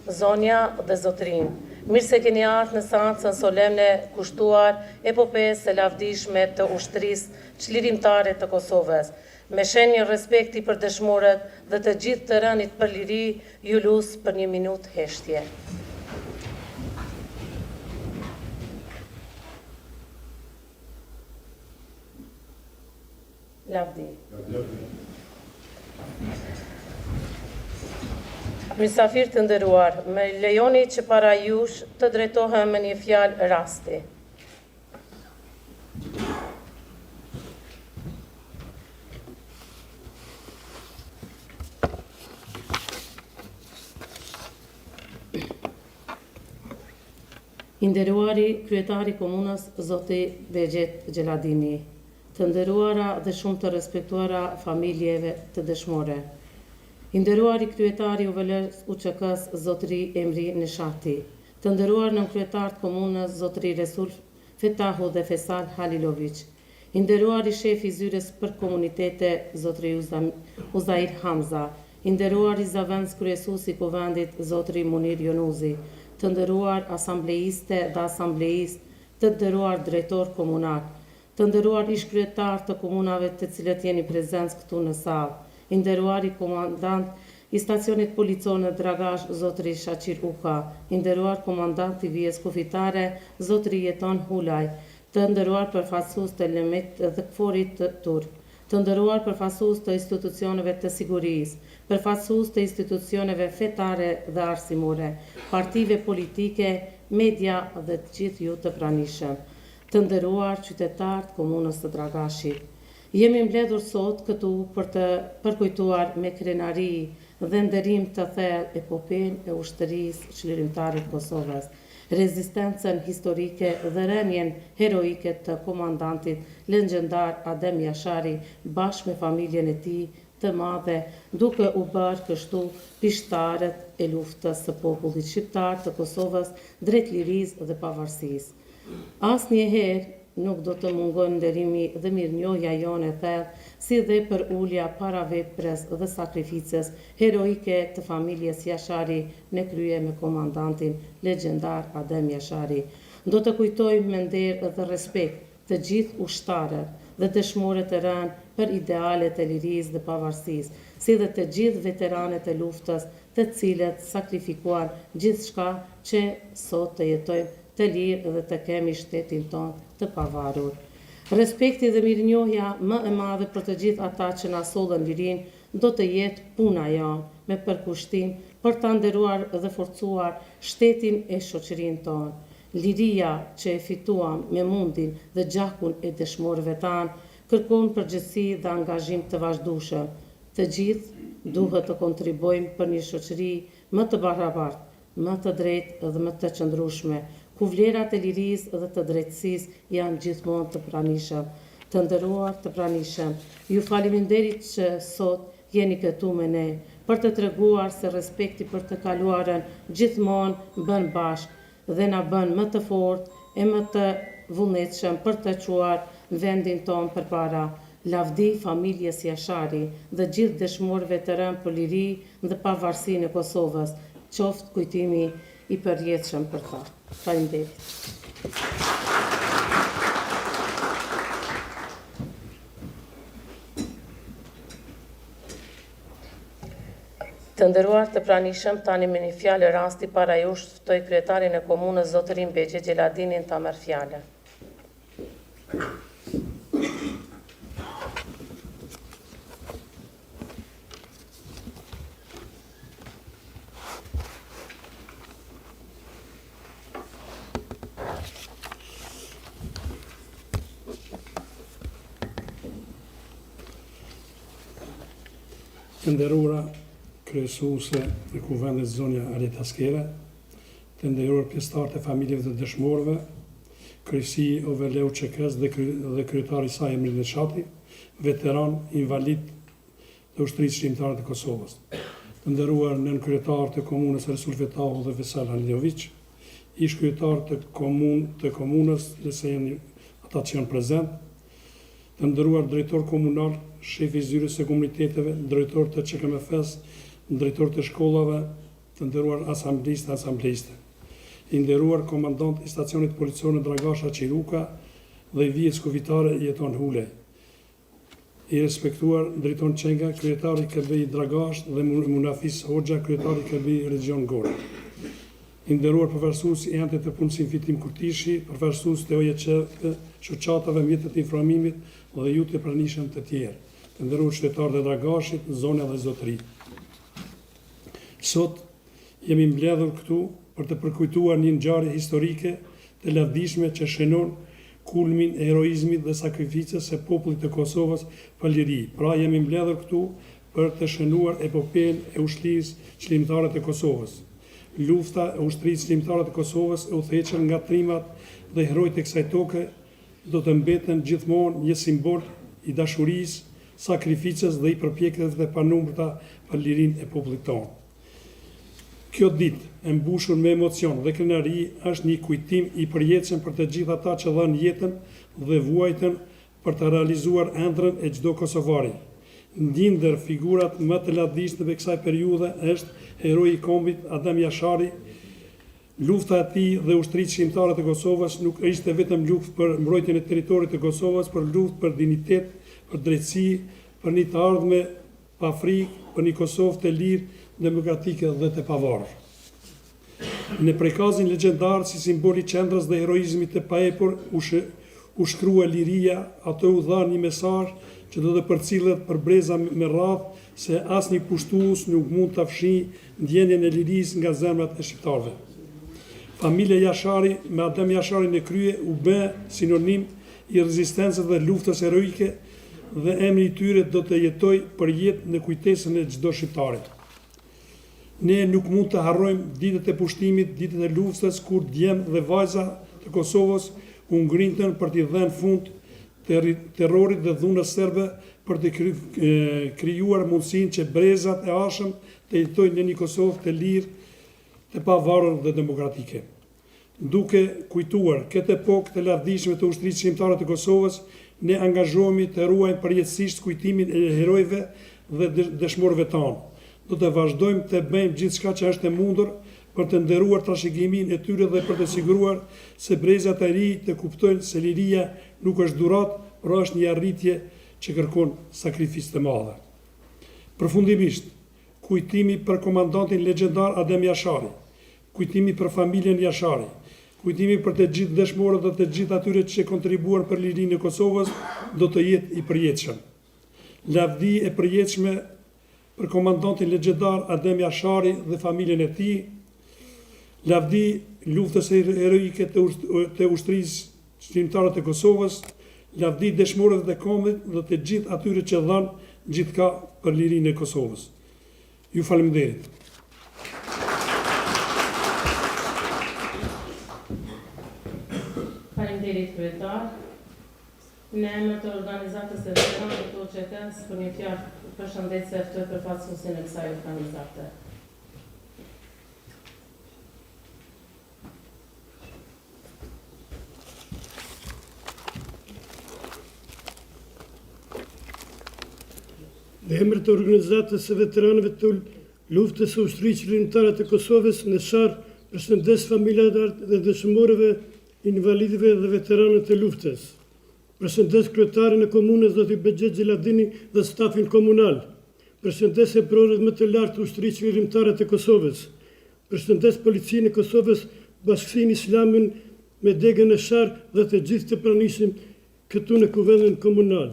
zonja dhe zotrin. Mirë se keni ardhur në seancën solemne kushtuar epopes së lavdishme të ushtrisë çlirimtare të Kosovës. Me shenjë respekti për dëshmorët dhe të gjithë të rënit për liri, ju lus për 1 minutë heshtje. Lavdi. Mysafir të nderuar, me lejoni që para jush të drejtohem me një fjalë rasti. I nderuari kryetari komunës Zoti Begjet Gjeladini, të nderuara dhe shumë të respektuara familjeve të dëshmore. I nderuari kryetari UVL-s UÇK-s Zotri Emri Nishati, të nderuar nën kryetar të komunës Zotri Resul Fetahu dhe Fesal Halilović, i nderuari shefi i zyres për komunitete Zotri Uzair Hamza, i nderuari zavendës kryesuesi i kuvendit Zotri Munir Jonuzi, të nderuar asambleiste dhe asambleist, të nderuar drejtor komunal, të nderuar ish kryetar të komunave të cilët jeni prezencë këtu në sallë, i nderuari komandant i stacionit policor në Dragash Zotri Shaqir Uka, i nderuar komandant i vijes kufitare Zotri Jeton Hulaj, të nderuar përfaqësues të LEMIT dhe KFOR-it turk, të nderuar përfaqësues të institucioneve të sigurisë, përfaqësues të institucioneve fetare dhe arsimore, partive politike, media dhe të gjithë ju të pranishëm, të nderuar qytetarë të komunës së Dragashit. Jemi mbledhur sot këtu për të përkujtuar me krenari dhe nderim të thellë epopenë e ushtrisë çlirimtare të Kosovës, rezistencën historike dhe rënien heroike të komandantit legjendar Adem Jashari bashkë me familjen e tij të madhe, duke u bërë kështu pishtarët e luftës së popullit shqiptar të Kosovës drejt lirisë dhe pavarësisë. Asnjëherë nuk do të mungon nderimi dhe mirënjohja jone thellë, si dhe për ulja para veprës dhe sakrificës heroike të familjes Jashari në krye me komandantin legjendar Adem Jashari. Do të kujtojmë me nder dhe respekt të gjithë ushtarët dhe dëshmorët e rënë për idealet e lirisë dhe pavarësisë, si dhe të gjithë veteranet e luftës, të cilët sakrifikuan gjithçka që sot të jetojmë të lirë dhe të kemi shtetin tonë të pavarur. Respekti dhe mirënjohja më e madhe për të gjithë ata që na sollën lirinë do të jetë puna jonë me përkushtim për ta nderuar dhe forcuar shtetin e shoqërinë tonë. Liria që e fituam me mundin dhe gjakun e dëshmorëve tanë kërkon përgjegjësi dhe angazhim të vazhdueshëm. Të gjithë duhet të kontribojmë për një shoqëri më të barabartë, më të drejtë dhe më të qëndrueshme, ku vlerat e lirisë dhe të drejtësisë janë gjithmonë të pranishëm. Të nderuar të pranishëm, ju faleminderit që sot jeni këtu me ne, për të treguar se respekti për të kaluarën gjithmonë bën bashkë dhe na bën më të fortë e më të vullnetshëm për të çuar vendin tonë përpara. Lavdi familjes Jashari dhe gjithë dëshmorëve të rënë për liri dhe pavarësinë e Kosovës, qoftë kujtimi i përjetshëm për ta. Faleminderit. Të nderuar të pranishëm, tani me një fjalë rasti para jush ftoj kryetarin e komunës Zotrin Begjet Gjeladinin ta merr fjalën. Të nderuara kryesuese e kuvendit zonja Alet Askere, të nderuar pjesëtarë të familjeve të dëshmorëve, kryesi UVL UÇK-s dhe kryetari i saj Emri Nishati, veteran invalid të ushtrisë shqiptare të Kosovës. Të nderuar nën kryetar të komunës Resul Fetahu dhe Fesal Halilović, ish kryetar të komunës, nëse janë ata që janë prezent, të nderuar drejtor komunal, shefi i zyrës së komuniteteve, drejtor të ÇKMF-s, drejtor të shkollave, të nderuar asambliste, i nderuar komandant i stacionit policor në Dragasha Qiruka dhe i vijes kuvitare Jeton Hulej, i respektuar Driton Qenga, kryetari KB i Dragash dhe Munafis Hoxha, kryetari KB i Region Gore. I nderuar përfaqësues i Entit të Punësim Fitim Kurtishi, përfaqësues të OJC, shoqatave, mjetet të informimit dhe ju të pranishëm të tjerë, të nderuar qytetarë të Dragashit, zone dhe zotëri. Sot jemi mbledhur këtu për të përkujtuar një ngjarje historike të lavdishme që shënon kulmin e heroizmit dhe sakrificës së popullit të Kosovës për liri. Pra jemi mbledhur këtu për të shënuar epopeen e ushtrisë çlimtare të Kosovës. Lufta e ushtrisë çlimtare të Kosovës e udhëhequr nga trimat dhe herojtë e kësaj toke do të mbeten gjithmonë një simbol i dashurisë, sakrificës dhe i përpjekjeve të panumërta për lirinë e popullit tonë. Kjo ditë e mbushur me emocion dhe krenari është një kujtim i përjetshëm për të gjithë ata që dhanë jetën dhe vuajtën për të realizuar ëndrrën e çdo kosovari. Ndër figurat më të lavdishme të kësaj periudhe është heroi i kombit Adem Jashari. Lufta e tij dhe ushtrisë shqiptare të Kosovës nuk ishte vetëm luftë për mbrojtjen e territorit të Kosovës, por luftë për dinjitet, për drejtësi, për një të ardhme pa frikë, për një Kosovë të lirë, demokratike dhe të pavarur. Në prekazin legjendar si simboli i qendrës dhe heroizmit të paepur u shkrua liria, ato u dha një mesazh që do të përcillet për breza me radhë se asnjë pushtues nuk mund të fshijë ndjenjen e lirisë nga zemrat e shqiptarëve. Familja Jashari me Adem Jasharin në krye u bë sinonim i rezistencës dhe luftës heroike dhe emri i tyre do të jetoj për jetë në kujtesën e çdo shqiptarit. Ne nuk mund të harrojmë ditët e pushtimit, ditët e luftës kur djemë dhe vajza të Kosovës u ngrintën për t'i dhënë fund terrorit dhe dhunës serbe për të krijuar mundësinë që brezat e ashëm të jetojnë në një Kosovë të lirë, të pavarur dhe demokratike. Duke kujtuar këtë epokë të lavdishme të ushtrisë shqiptare të Kosovës, ne angazhohemi të ruajmë përjetësisht kujtimin e herojve dhe dëshmorëve tanë. Do të vazhdojmë të bëjmë gjithçka që është e mundur për të nderuar trashëgiminë e tyre dhe për të siguruar se brezat e ri të kuptojnë se liria nuk është dhuratë, por është një arritje që kërkon sakrificë të mëdha. Përfundimisht, kujtimi për komandantin legjendar Adem Jashari, kujtimi për familjen Jashari, kujtimi për të gjithë dëshmorët dhe të gjithë atyre që kontribuan për lirinë e Kosovës do të jetë i përjetshëm. Lavdi e përjetshme për komandantin legjendar Adem Jashari dhe familjen e tij, lavdi luftës heroike të ushtrisë shqiptare të Kosovës, lavdi dëshmorëve të kombit dhe të gjithë atyre që dhanë gjithçka për lirinë e Kosovës. Ju faleminderit. Faleminderit kryetar. Në emër të organizatës së veteranëve të OÇK-s për një fjalë përshëndetje të përfaqësuesin e kësaj organizate. Në emër të organizatës së veteranëve të luftës së ushtrisë shqiptare të Kosovës në Sharr, përshëndes familjarët dhe dëshmorëve, invalidëve dhe veteranët të luftës. Përshëndes kryetarin e komunës Zoti Bexhet Xheladini dhe stafin komunal. Përshëndes eprorët më të lartë të ushtrisë shqiptare të Kosovës. Përshëndes policinë e Kosovës, Bashkinë Islamin me degën e Sharr dhe të gjithë të pranishëm këtu në kuvendin komunal.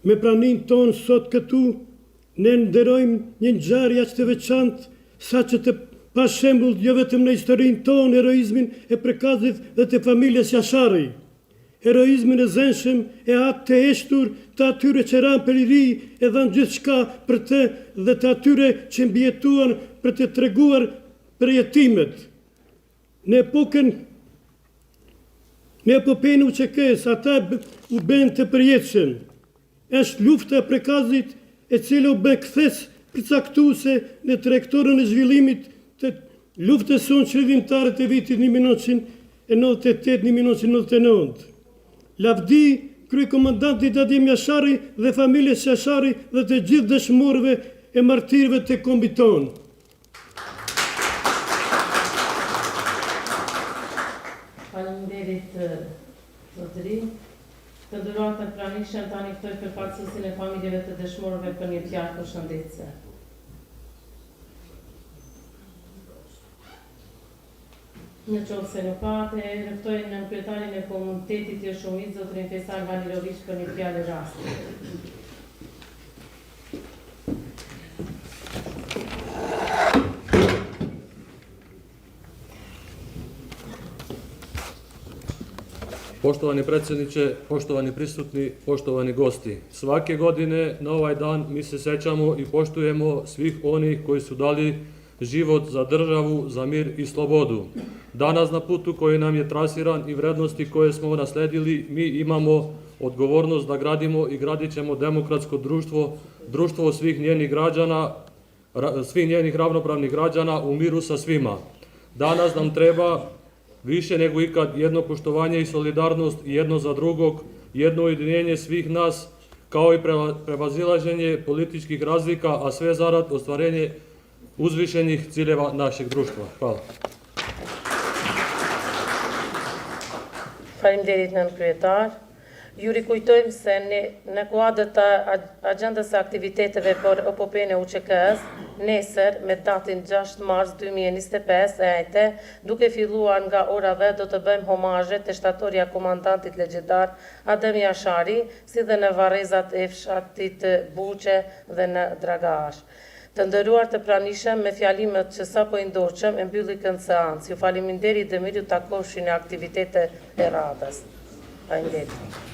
Me praninë tonë sot këtu, ne nderojmë një ngjarje aq të veçantë, saqë të pa shembull jo vetëm në historinë tonë heroizmin e prekazit dhe të familjes Jashari. Heroizmin e zënshëm e atë të heshtur të atyre që ranë për liri e dhanë gjithçka për të dhe të atyre që mbjetuan për të treguar për jetimet. Në epopeen e UÇK-s ata u bën të përjetshëm. Është lufta e prekazit e cila u bë kthes përcaktuese në trajektorën e zhvillimit të luftës së shqiptare të vitit 1998-1999. Lavdi kryekomandantit Adem Jashari dhe familjes Jashari dhe të gjithë dëshmorëve e martirëve të kombit tonë. Faleminderit zotëri. Të nderuar të pranishëm, tani ftoj përfaqësuesin e familjeve të dëshmorëve për një fjalë përshëndetje. Në qoftë se nuk ka, atëherë ftoj nën kryetarin e komunitetit Joshumit, zotërin Fesar Valirović, për një fjalë rasti. Poštovani predsjedniče, poštovani prisutni, poštovani gosti. Svake godine na ovaj dan mi se sećamo i poštujemo svih onih koji su dali život za državu, za mir i slobodu. Danas na putu koji nam je trasiran i vrednosti koje smo nasledili, mi imamo odgovornost da gradimo i gradit ćemo demokratsko društvo, društvo svih njenih građana, svih njenih ravnopravnih građana u miru sa svima. Danas nam treba više nego ikad jedno poštovanje i solidarnost jedno za drugog, jedno ujedinjenje svih nas, kao i prevazilaženje političkih razlika, a sve zarad ostvarenje uzvišenih ciljeva našeg društva. Hvala. Faleminderit nën kryetar. Ju rikujtojmë se në kuadër të agjendës së aktiviteteve për OPP-n e UÇK-s, nesër me datin 6 mars 2025 e duke filluar nga ora 10 do të bëjmë homazhe të shtatorja komandantit legjendar Adem Jashari, si dhe në varrezat e fshatit Buqe dhe në Dragash. Të nderuar të pranishëm, me fjalimet që sapo i ndoqëm e mbylli këtë seancë. Ju faleminderit dhe mirë ju takofshin në aktivitete e radhës. Faleminderit.